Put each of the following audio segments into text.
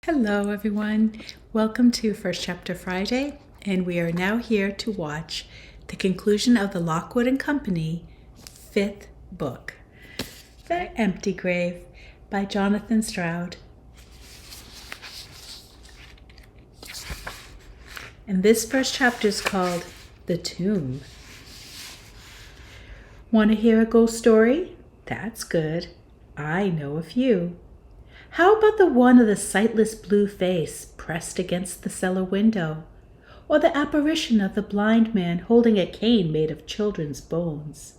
Hello everyone, welcome to First Chapter Friday, and we are now here to watch the conclusion of the Lockwood Company 5th book, The Empty Grave by Jonathan Stroud. And this first chapter is called The Tomb. Want to hear a ghost story? That's good. I know a few. How about the one of the sightless blue face pressed against the cellar window? Or the apparition of the blind man holding a cane made of children's bones?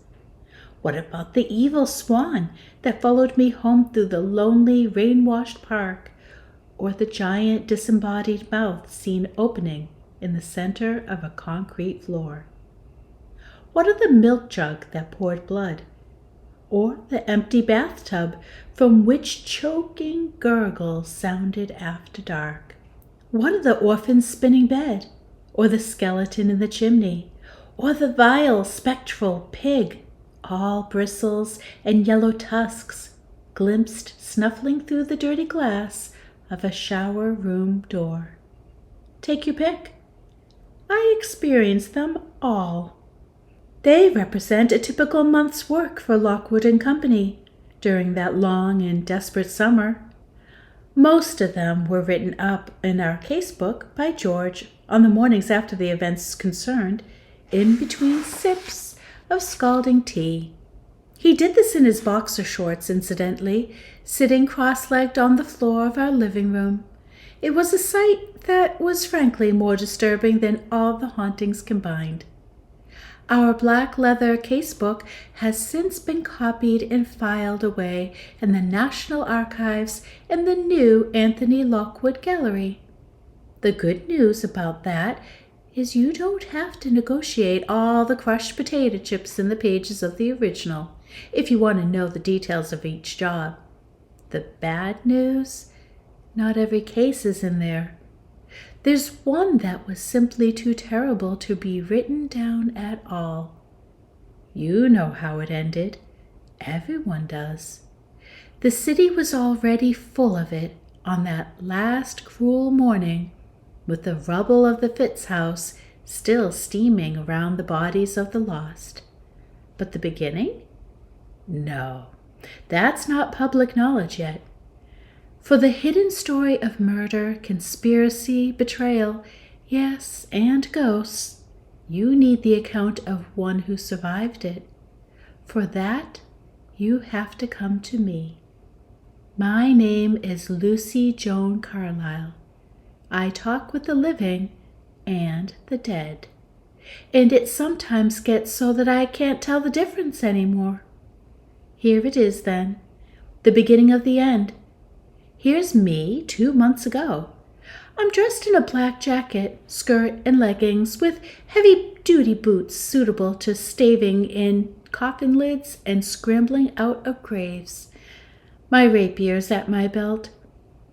What about the evil swan that followed me home through the lonely, rain-washed park? Or the giant disembodied mouth seen opening in the center of a concrete floor? What of the milk jug that poured blood? Or the empty bathtub from which choking gurgles sounded after dark? What of the orphan's spinning bed? Or the skeleton in the chimney? Or the vile, spectral pig, all bristles and yellow tusks, glimpsed snuffling through the dirty glass of a shower room door? Take your pick. I experienced them all. They represent a typical month's work for Lockwood Company during that long and desperate summer. Most of them were written up in our casebook by George on the mornings after the events concerned, in between sips of scalding tea. He did this in his boxer shorts, incidentally, sitting cross-legged on the floor of our living room. It was a sight that was frankly more disturbing than all the hauntings combined. Our black leather casebook has since been copied and filed away in the National Archives in the new Anthony Lockwood Gallery. The good news about that is you don't have to negotiate all the crushed potato chips in the pages of the original if you want to know the details of each job. The bad news? Not every case is in there. There's one that was simply too terrible to be written down at all. You know how it ended. Everyone does. The city was already full of it on that last cruel morning, with the rubble of the Fitz house still steaming around the bodies of the lost. But the beginning? No, that's not public knowledge yet. For the hidden story of murder, conspiracy, betrayal, yes, and ghosts, you need the account of one who survived it. For that, you have to come to me. My name is Lucy Joan Carlyle. I talk with the living and the dead. And it sometimes gets so that I can't tell the difference anymore. Here it is then, the beginning of the end. Here's me 2 months ago. I'm dressed in a black jacket, skirt, and leggings with heavy-duty boots suitable to staving in coffin lids and scrambling out of graves. My rapier's at my belt.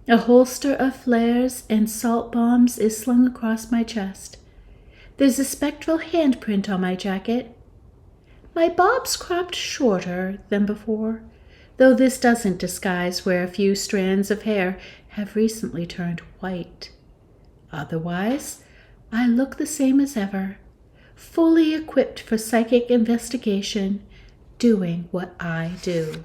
A holster of flares and salt bombs is slung across my chest. There's a spectral handprint on my jacket. My bob's cropped shorter than before, though this doesn't disguise where a few strands of hair have recently turned white. Otherwise, I look the same as ever, fully equipped for psychic investigation, doing what I do.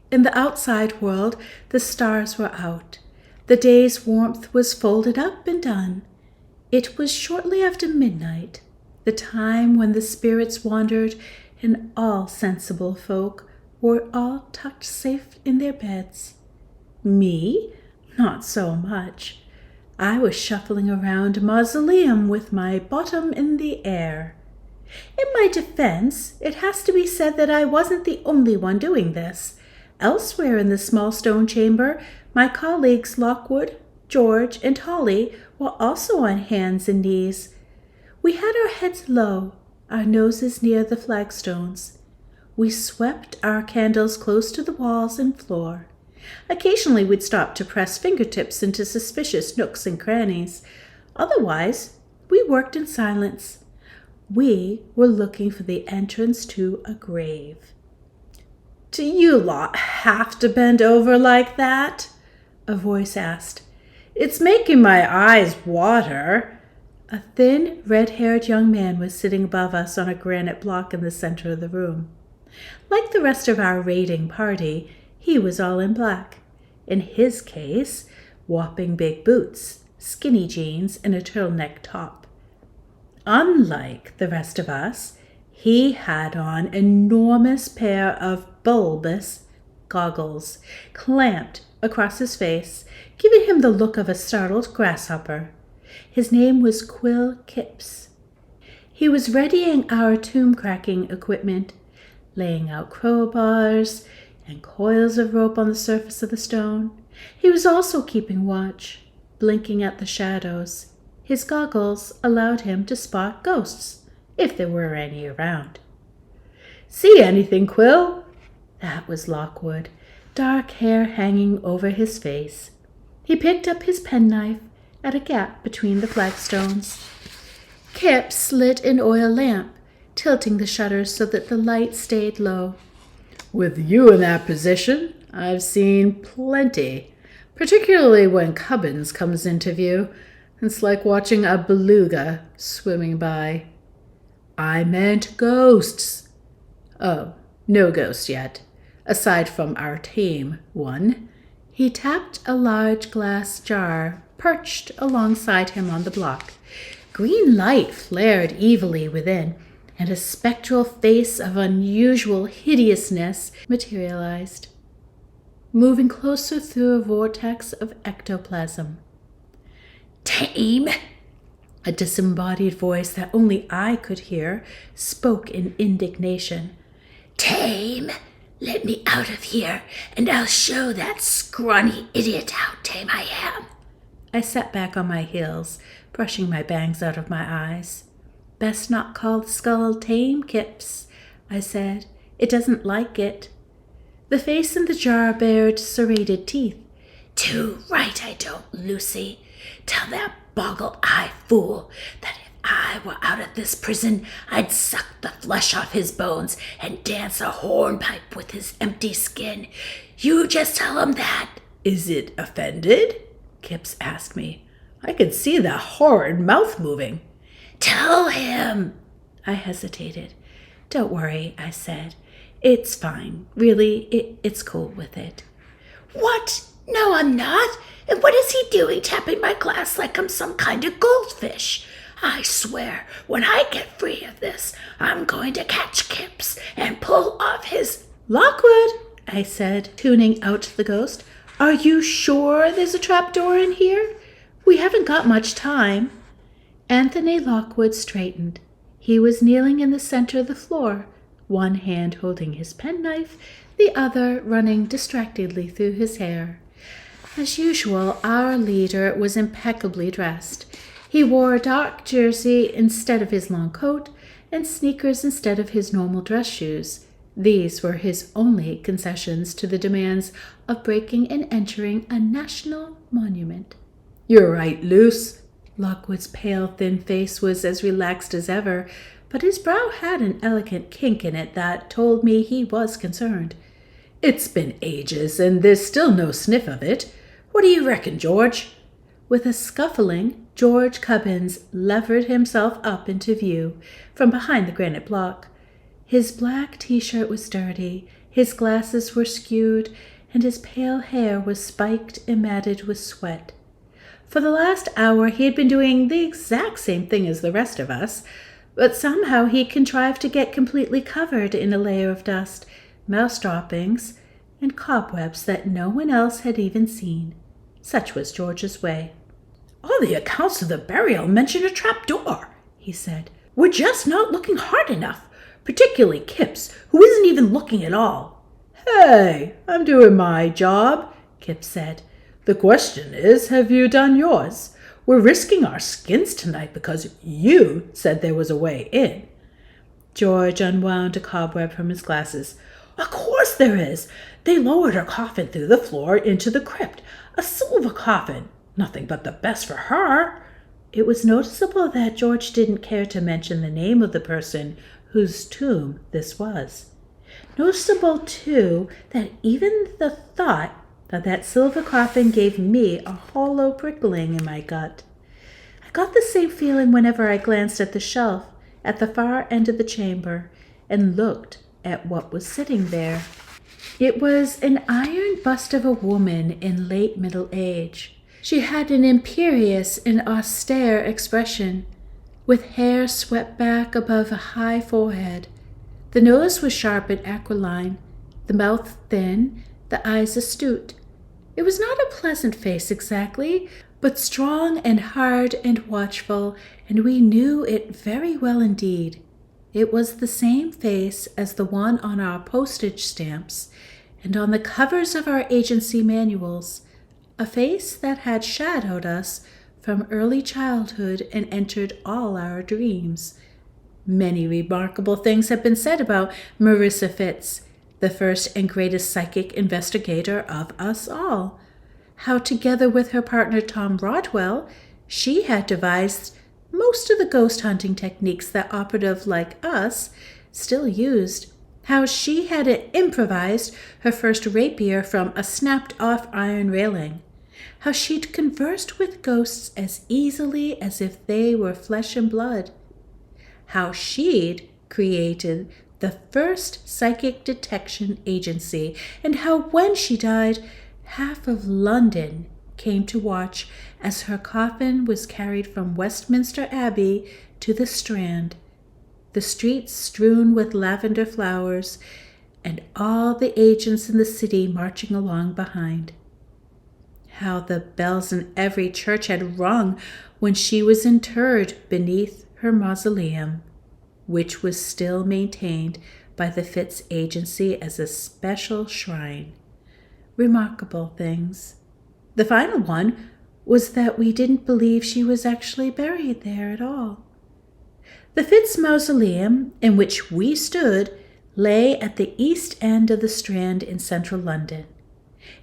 In the outside world, the stars were out. The day's warmth was folded up and done. It was shortly after midnight, the time when the spirits wandered and all sensible folk were all tucked safe in their beds. Me? Not so much. I was shuffling around a mausoleum with my bottom in the air. In my defense, it has to be said that I wasn't the only one doing this. Elsewhere in the small stone chamber, my colleagues Lockwood, George, and Holly were also on hands and knees. We had our heads low, our noses near the flagstones. We swept our candles close to the walls and floor. Occasionally we'd stop to press fingertips into suspicious nooks and crannies. Otherwise, we worked in silence. We were looking for the entrance to a grave. "Do you lot have to bend over like that?" a voice asked. "It's making my eyes water." A thin, red-haired young man was sitting above us on a granite block in the center of the room. Like the rest of our raiding party, he was all in black. In his case, whopping big boots, skinny jeans, and a turtleneck top. Unlike the rest of us, he had on an enormous pair of bulbous goggles clamped across his face, giving him the look of a startled grasshopper. His name was Quill Kipps. He was readying our tomb-cracking equipment, laying out crowbars and coils of rope on the surface of the stone. He was also keeping watch, blinking at the shadows. His goggles allowed him to spot ghosts, if there were any around. "See anything, Quill?" That was Lockwood, dark hair hanging over his face. He picked up his penknife at a gap between the flagstones. Kipps lit an oil lamp, tilting the shutters so that the light stayed low. "With you in that position, I've seen plenty, particularly when Cubbins comes into view. It's like watching a beluga swimming by." "I meant ghosts." "Oh, no ghosts yet, aside from our tame one." He tapped a large glass jar perched alongside him on the block. Green light flared evilly within, and a spectral face of unusual hideousness materialized, moving closer through a vortex of ectoplasm. "Tame!" A disembodied voice that only I could hear spoke in indignation. "Tame! Let me out of here, and I'll show that scrawny idiot how tame I am." I sat back on my heels, brushing my bangs out of my eyes. "Best not call the skull tame, Kipps," I said. "It doesn't like it." The face in the jar bared serrated teeth. "Too right I don't, Lucy. Tell that boggle-eyed fool that if I were out of this prison, I'd suck the flesh off his bones and dance a hornpipe with his empty skin. You just tell him that." "Is it offended?" Kipps asked me. I could see that horrid mouth moving. "Tell him." I hesitated. "Don't worry," I said. "It's fine. Really, it's cool with it." "What? No, I'm not. And what is he doing tapping my glass like I'm some kind of goldfish? I swear, when I get free of this, I'm going to catch Kipps and pull off his—" "Lockwood," I said, tuning out the ghost. "Are you sure there's a trapdoor in here? We haven't got much time." Anthony Lockwood straightened. He was kneeling in the center of the floor, one hand holding his penknife, the other running distractedly through his hair. As usual, our leader was impeccably dressed. He wore a dark jersey instead of his long coat, and sneakers instead of his normal dress shoes. These were his only concessions to the demands of breaking and entering a national monument. "You're right, Luce." Lockwood's pale, thin face was as relaxed as ever, but his brow had an elegant kink in it that told me he was concerned. "It's been ages, and there's still no sniff of it. What do you reckon, George?" With a scuffling, George Cubbins levered himself up into view from behind the granite block. His black T-shirt was dirty, his glasses were skewed, and his pale hair was spiked and matted with sweat. For the last hour he had been doing the exact same thing as the rest of us, but somehow he contrived to get completely covered in a layer of dust, mouse droppings, and cobwebs that no one else had even seen. Such was George's way. "All the accounts of the burial mention a trapdoor," he said. "We're just not looking hard enough, particularly Kipps, who isn't even looking at all." "Hey, I'm doing my job," Kipps said. "The question is, have you done yours? We're risking our skins tonight because you said there was a way in." George unwound a cobweb from his glasses. "Of course there is. They lowered her coffin through the floor into the crypt. A silver coffin. Nothing but the best for her." It was noticeable that George didn't care to mention the name of the person whose tomb this was. Noticeable, too, that even the thought but that silver coffin gave me a hollow prickling in my gut. I got the same feeling whenever I glanced at the shelf at the far end of the chamber and looked at what was sitting there. It was an iron bust of a woman in late middle age. She had an imperious and austere expression, with hair swept back above a high forehead. The nose was sharp and aquiline, the mouth thin, the eyes astute. It was not a pleasant face exactly, but strong and hard and watchful, and we knew it very well indeed. It was the same face as the one on our postage stamps and on the covers of our agency manuals, a face that had shadowed us from early childhood and entered all our dreams. Many remarkable things have been said about Marissa Fitz, the first and greatest psychic investigator of us all. How, together with her partner Tom Rodwell, she had devised most of the ghost hunting techniques that operatives like us still used. How she had improvised her first rapier from a snapped-off iron railing. How she'd conversed with ghosts as easily as if they were flesh and blood. How she'd created the first psychic detection agency, and how when she died, half of London came to watch as her coffin was carried from Westminster Abbey to the Strand, the streets strewn with lavender flowers, and all the agents in the city marching along behind. How the bells in every church had rung when she was interred beneath her mausoleum, which was still maintained by the Fitz Agency as a special shrine. Remarkable things. The final one was that we didn't believe she was actually buried there at all. The Fitz Mausoleum, in which we stood, lay at the east end of the Strand in central London.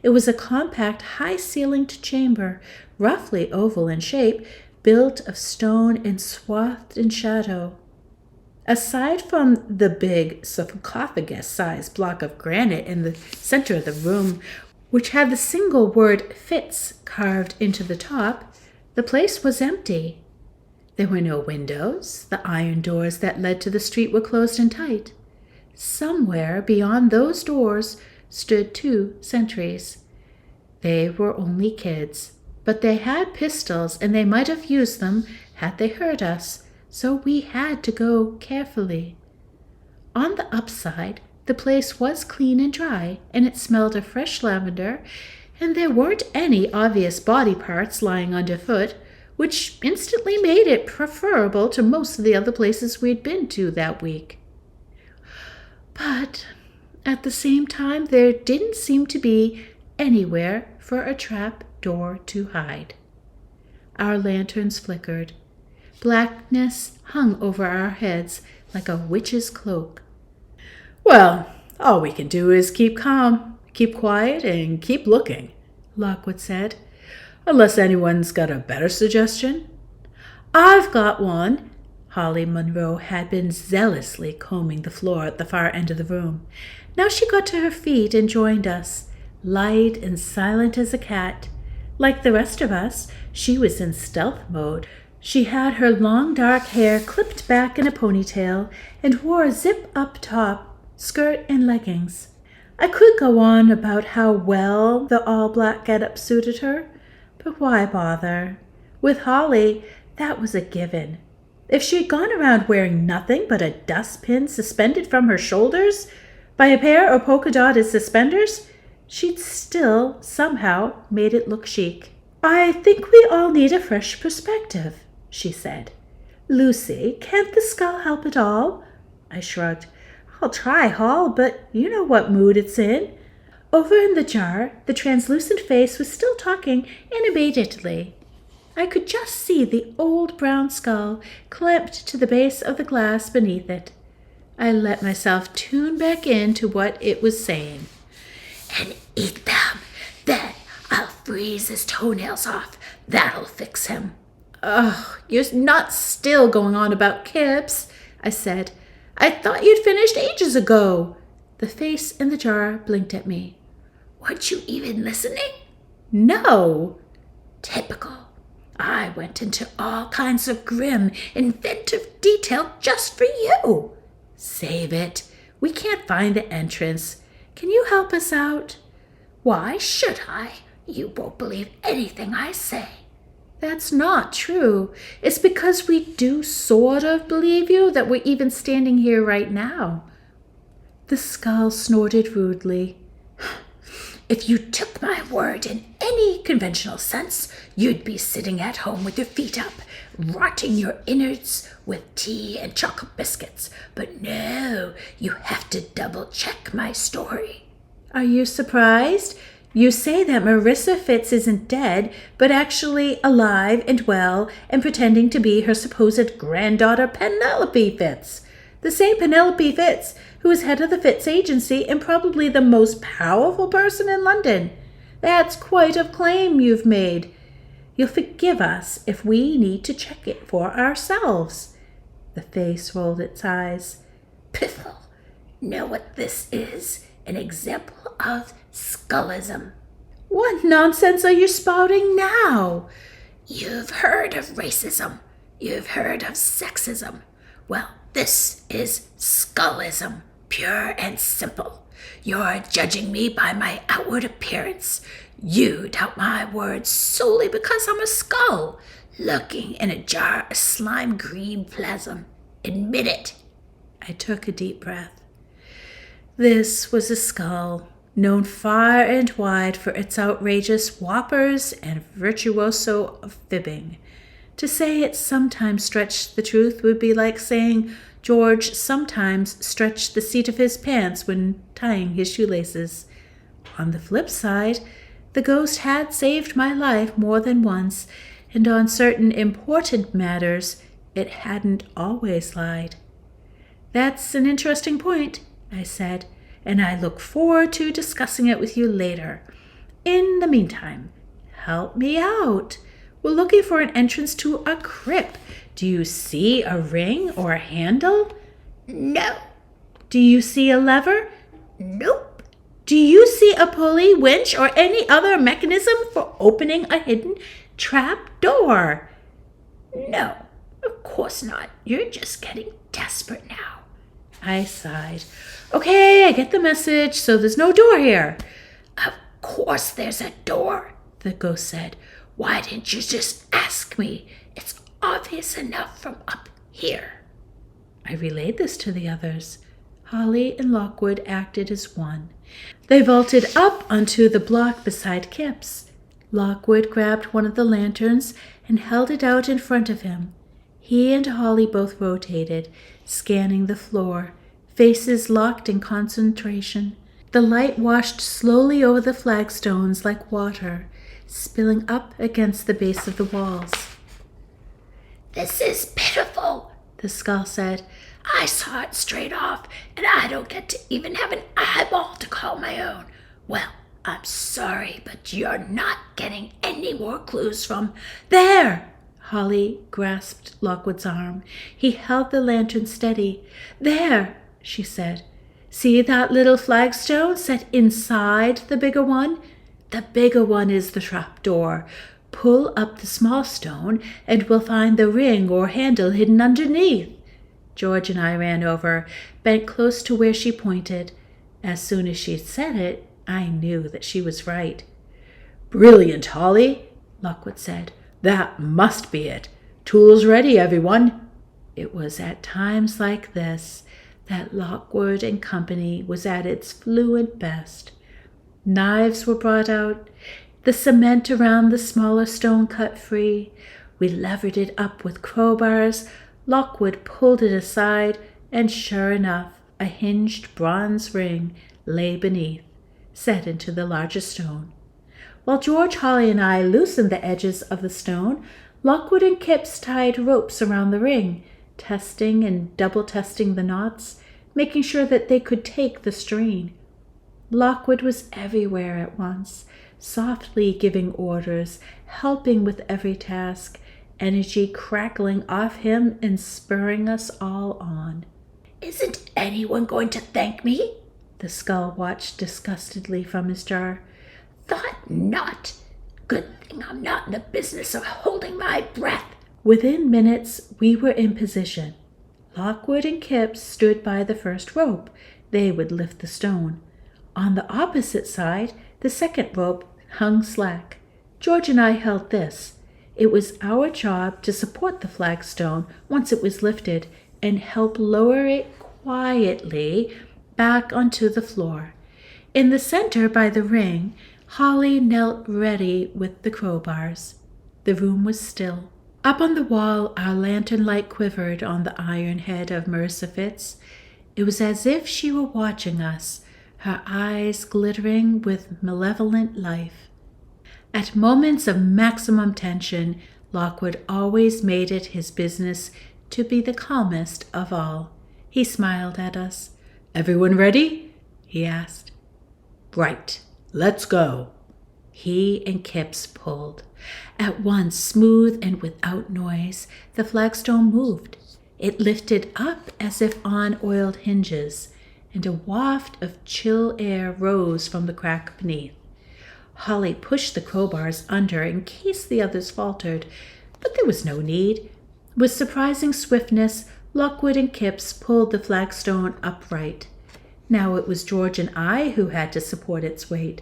It was a compact, high-ceilinged chamber, roughly oval in shape, built of stone and swathed in shadow. Aside from the big sarcophagus-sized block of granite in the center of the room, which had the single word Fitz carved into the top, the place was empty. There were no windows. The iron doors that led to the street were closed and tight. Somewhere beyond those doors stood 2 sentries. They were only kids, but they had pistols, and they might have used them had they heard us, so we had to go carefully. On the upside, the place was clean and dry, and it smelled of fresh lavender, and there weren't any obvious body parts lying underfoot, which instantly made it preferable to most of the other places we'd been to that week. But at the same time, there didn't seem to be anywhere for a trap door to hide. Our lanterns flickered. Blackness hung over our heads like a witch's cloak. "Well, all we can do is keep calm, keep quiet, and keep looking," Lockwood said. "Unless anyone's got a better suggestion." "I've got one." Holly Monroe had been zealously combing the floor at the far end of the room. Now she got to her feet and joined us, light and silent as a cat. Like the rest of us, she was in stealth mode. She had her long dark hair clipped back in a ponytail and wore a zip-up top, skirt, and leggings. I could go on about how well the all-black getup suited her, but why bother? With Holly, that was a given. If she'd gone around wearing nothing but a dustpin suspended from her shoulders by a pair of polka-dotted suspenders, she'd still somehow made it look chic. "I think we all need a fresh perspective," she said. "Lucy, can't the skull help at all?" I shrugged. "I'll try, Hall, but you know what mood it's in." Over in the jar, the translucent face was still talking animatedly. I could just see the old brown skull clamped to the base of the glass beneath it. I let myself tune back into what it was saying. "And eat them. Then I'll freeze his toenails off. That'll fix him." "Ugh, you're not still going on about Kips," I said. "I thought you'd finished ages ago." The face in the jar blinked at me. Weren't you even listening? No. Typical. I went into all kinds of grim, inventive detail just for you. Save it. We can't find the entrance. Can you help us out? Why should I? You won't believe anything I say. That's not true. It's because we do sort of believe you that we're even standing here right now. The skull snorted rudely. If you took my word in any conventional sense, you'd be sitting at home with your feet up, rotting your innards with tea and chocolate biscuits. But no, you have to double-check my story. Are you surprised? You say that Marissa Fitz isn't dead, but actually alive and well and pretending to be her supposed granddaughter Penelope Fitz. The same Penelope Fitz who is head of the Fitz agency and probably the most powerful person in London. That's quite a claim you've made. You'll forgive us if we need to check it for ourselves. The face rolled its eyes. Piffle, know what this is? An example of skullism. What nonsense are you spouting now? You've heard of racism. You've heard of sexism. Well, this is skullism, pure and simple. You're judging me by my outward appearance. You doubt my words solely because I'm a skull, lurking in a jar of slime green plasm. Admit it. I took a deep breath. This was a skull, known far and wide for its outrageous whoppers and virtuoso of fibbing. To say it sometimes stretched the truth would be like saying George sometimes stretched the seat of his pants when tying his shoelaces. On the flip side, the ghost had saved my life more than once, and on certain important matters, it hadn't always lied. That's an interesting point, I said, and I look forward to discussing it with you later. In the meantime, help me out. We're looking for an entrance to a crypt. Do you see a ring or a handle? No. Do you see a lever? Nope. Do you see a pulley, winch, or any other mechanism for opening a hidden trap door? No, of course not. You're just getting desperate now. I sighed. Okay, I get the message, so there's no door here. Of course there's a door, the ghost said. Why didn't you just ask me? It's obvious enough from up here. I relayed this to the others. Holly and Lockwood acted as one. They vaulted up onto the block beside Kip's. Lockwood grabbed one of the lanterns and held it out in front of him. He and Holly both rotated, scanning the floor, faces locked in concentration. The light washed slowly over the flagstones like water, spilling up against the base of the walls. This is pitiful, the skull said. I saw it straight off, and I don't get to even have an eyeball to call my own. Well, I'm sorry, but you're not getting any more clues from there. Holly grasped Lockwood's arm. He held the lantern steady. There, she said. See that little flagstone set inside the bigger one? The bigger one is the trap door. Pull up the small stone, and we'll find the ring or handle hidden underneath. George and I ran over, bent close to where she pointed. As soon as she said it, I knew that she was right. Brilliant, Holly, Lockwood said. That must be it. Tools ready, everyone. It was at times like this that Lockwood and Company was at its fluent best. Knives were brought out, the cement around the smaller stone cut free. We levered it up with crowbars. Lockwood pulled it aside, and sure enough, a hinged bronze ring lay beneath, set into the larger stone. While George, Holly, and I loosened the edges of the stone, Lockwood and Kipps tied ropes around the ring, testing and double-testing the knots, making sure that they could take the strain. Lockwood was everywhere at once, softly giving orders, helping with every task, energy crackling off him and spurring us all on. Isn't anyone going to thank me? The skull watched disgustedly from his jar. thought not. Good thing I'm not in the business of holding my breath. Within minutes, we were in position. Lockwood and Kip stood by the first rope. They would lift the stone. On the opposite side, the second rope hung slack. George and I held this. It was our job to support the flagstone once it was lifted and help lower it quietly back onto the floor. In the center by the ring, Holly knelt ready with the crowbars. The room was still. Up on the wall, our lantern light quivered on the iron head of Marissa Fitz. It was as if she were watching us, her eyes glittering with malevolent life. At moments of maximum tension, Lockwood always made it his business to be the calmest of all. He smiled at us. "Everyone ready?" he asked. "Right, let's go." He and Kipps pulled. At once, smooth and without noise, the flagstone moved. It lifted up as if on oiled hinges, and a waft of chill air rose from the crack beneath. Holly pushed the crowbars under in case the others faltered, but there was no need. With surprising swiftness, Lockwood and Kipps pulled the flagstone upright. Now it was George and I who had to support its weight.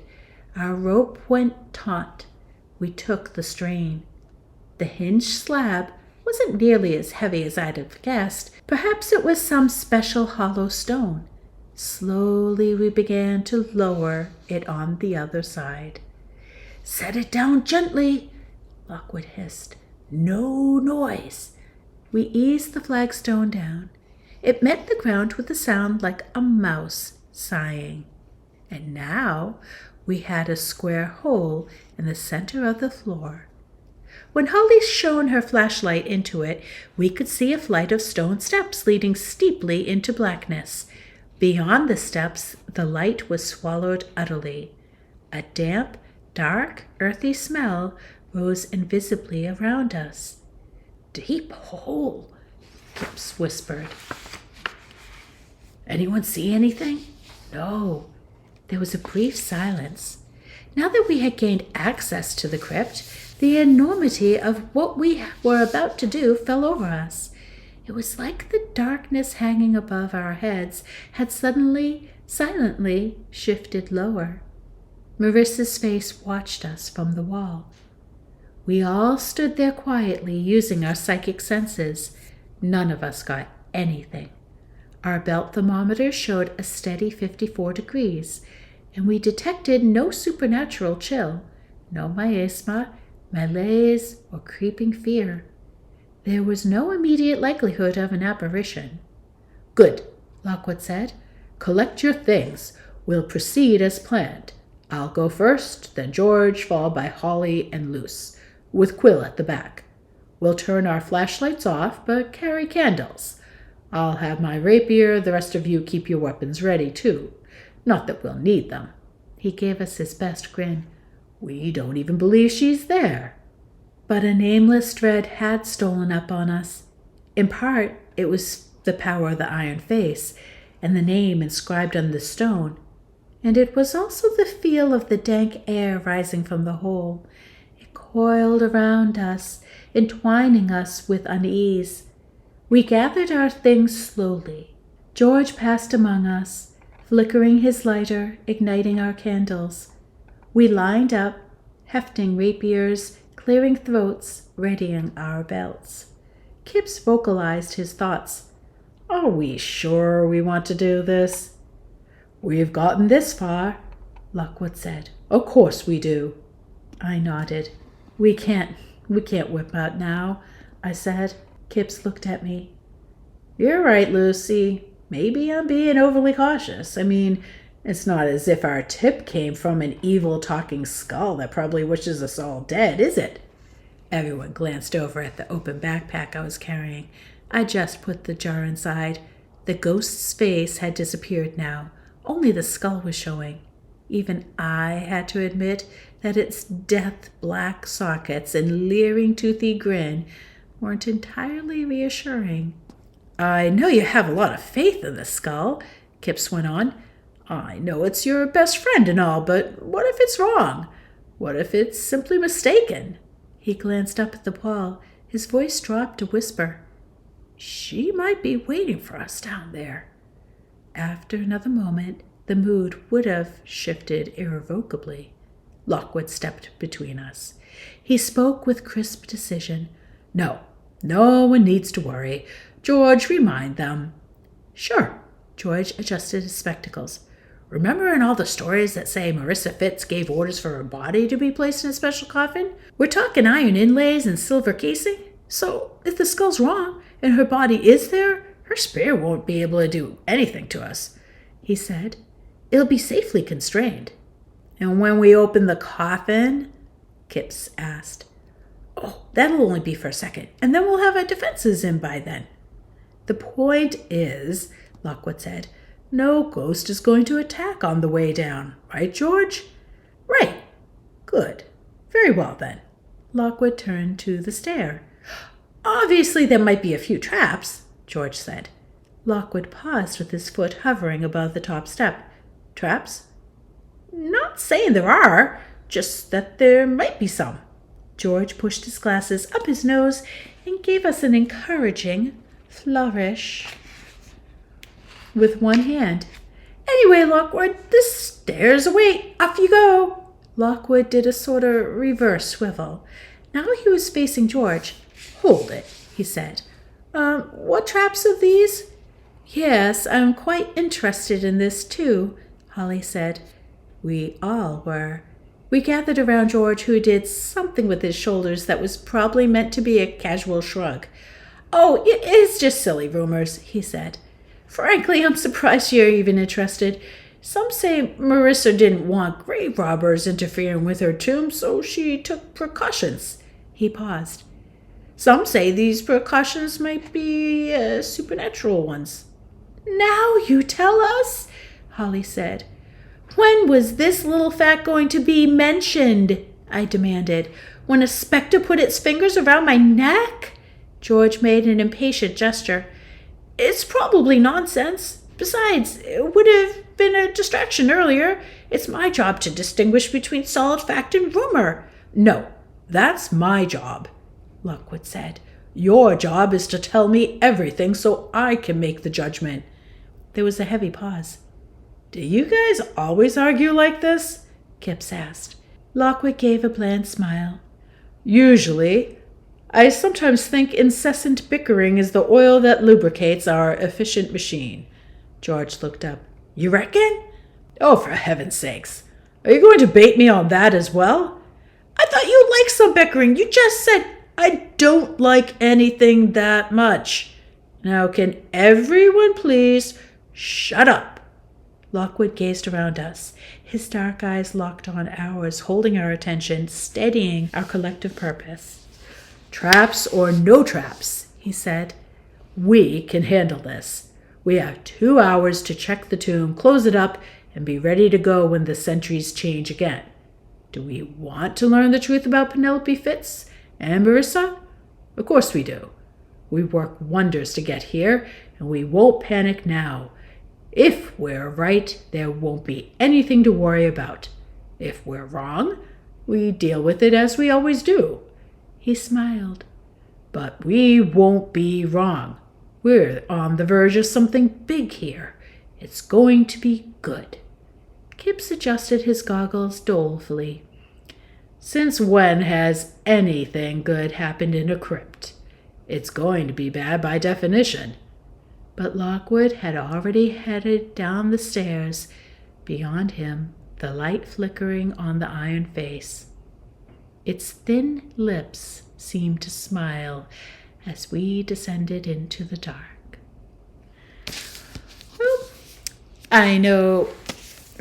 Our rope went taut. We took the strain. The hinged slab wasn't nearly as heavy as I'd have guessed. Perhaps it was some special hollow stone. Slowly we began to lower it on the other side. "Set it down gently," Lockwood hissed. "No noise." We eased the flagstone down. It met the ground with a sound like a mouse sighing. And now we had a square hole in the center of the floor. When Holly shone her flashlight into it, we could see a flight of stone steps leading steeply into blackness. Beyond the steps, the light was swallowed utterly. A damp, dark, earthy smell rose invisibly around us. "Deep hole," Kipps whispered. "Anyone see anything?" "No." There was a brief silence. Now that we had gained access to the crypt, the enormity of what we were about to do fell over us. It was like the darkness hanging above our heads had suddenly, silently shifted lower. Marissa's face watched us from the wall. We all stood there quietly, using our psychic senses. None of us got anything. Our belt thermometer showed a steady 54 degrees, and we detected no supernatural chill, no miasma, malaise, or creeping fear. There was no immediate likelihood of an apparition. "Good," Lockwood said. "Collect your things. We'll proceed as planned. I'll go first, then George, followed by Holly and Luce, with Quill at the back. We'll turn our flashlights off, but carry candles. I'll have my rapier. The rest of you keep your weapons ready, too. Not that we'll need them." He gave us his best grin. "We don't even believe she's there." But a nameless dread had stolen up on us. In part, it was the power of the iron face and the name inscribed on the stone. And it was also the feel of the dank air rising from the hole. It coiled around us, entwining us with unease. We gathered our things slowly. George passed among us, flickering his lighter, igniting our candles. We lined up, hefting rapiers, clearing throats, readying our belts. Kipps vocalized his thoughts. "Are we sure we want to do this?" "We've gotten this far," Lockwood said. "Of course we do." I nodded. We can't whip out now," I said. Kipps looked at me. "You're right, Lucy. Maybe I'm being overly cautious. I mean, it's not as if our tip came from an evil talking skull that probably wishes us all dead, is it?" Everyone glanced over at the open backpack I was carrying. I just put the jar inside. The ghost's face had disappeared now. Only the skull was showing. Even I had to admit that its death-black sockets and leering, toothy grin weren't entirely reassuring. "I know you have a lot of faith in the skull," Kipps went on. "I know it's your best friend and all, but what if it's wrong? What if it's simply mistaken? He glanced up at the wall. His voice dropped to whisper. She might be waiting for us down there. After another moment, the mood would have shifted irrevocably. Lockwood stepped between us. He spoke with crisp decision. No one needs to worry. George, remind them. Sure. George adjusted his spectacles. Remember in all the stories that say Marissa Fitz gave orders for her body to be placed in a special coffin? We're talking iron inlays and silver casing. So if the skull's wrong and her body is there, her spirit won't be able to do anything to us, he said. It'll be safely constrained. And when we open the coffin? Kipps asked. Oh, that'll only be for a second, and then we'll have our defenses in by then. The point is, Lockwood said, no ghost is going to attack on the way down, right, George? Right. Good. Very well, then. Lockwood turned to the stair. Obviously, there might be a few traps, George said. Lockwood paused with his foot hovering above the top step. Traps? Not saying there are, just that there might be some. George pushed his glasses up his nose and gave us an encouraging flourish with one hand. Anyway, Lockwood, the stairs await. Off you go. Lockwood did a sort of reverse swivel. Now he was facing George. Hold it, he said. What traps are these? Yes, I'm quite interested in this too, Holly said. We all were. We gathered around George, who did something with his shoulders that was probably meant to be a casual shrug. Oh, it is just silly rumors, he said. Frankly, I'm surprised you're even interested. Some say Marissa didn't want grave robbers interfering with her tomb, so she took precautions. He paused. Some say these precautions might be supernatural ones. Now you tell us, Holly said. When was this little fact going to be mentioned? I demanded. When a specter put its fingers around my neck? George made an impatient gesture. It's probably nonsense. Besides, it would have been a distraction earlier. It's my job to distinguish between solid fact and rumor. No, that's my job, Lockwood said. Your job is to tell me everything so I can make the judgment. There was a heavy pause. Do you guys always argue like this? Kipps asked. Lockwood gave a bland smile. Usually. I sometimes think incessant bickering is the oil that lubricates our efficient machine. George looked up. You reckon? Oh, for heaven's sakes. Are you going to bait me on that as well? I thought you liked some bickering. You just said, I don't like anything that much. Now, can everyone please shut up? Lockwood gazed around us, his dark eyes locked on ours, holding our attention, steadying our collective purpose. Traps or no traps, he said. We can handle this. We have 2 hours to check the tomb, close it up, and be ready to go when the sentries change again. Do we want to learn the truth about Penelope Fitz and Marissa? Of course we do. We worked wonders to get here, and we won't panic now. If we're right, there won't be anything to worry about. If we're wrong, we deal with it as we always do. He smiled. But we won't be wrong. We're on the verge of something big here. It's going to be good. Kipps adjusted his goggles dolefully. Since when has anything good happened in a crypt? It's going to be bad by definition. But Lockwood had already headed down the stairs, beyond him, the light flickering on the iron face. Its thin lips seemed to smile as we descended into the dark. Well, I know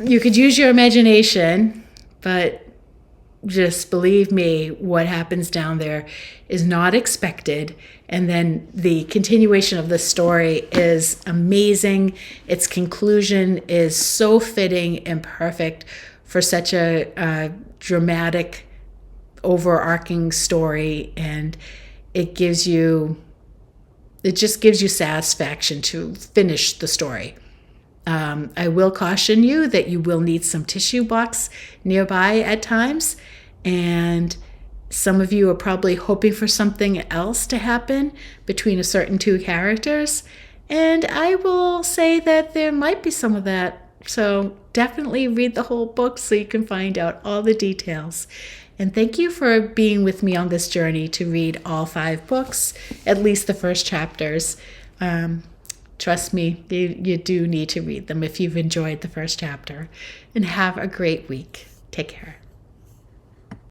you could use your imagination, but just believe me, what happens down there is not expected. And then the continuation of the story is amazing. Its conclusion is so fitting and perfect for such a dramatic, overarching story. And it just gives you satisfaction to finish the story. I will caution you that you will need some tissue box nearby at times. And some of you are probably hoping for something else to happen between a certain two characters. And I will say that there might be some of that. So definitely read the whole book so you can find out all the details. And thank you for being with me on this journey to read all 5 books, at least the first chapters. Trust me, you do need to read them if you've enjoyed the first chapter. And have a great week. Take care.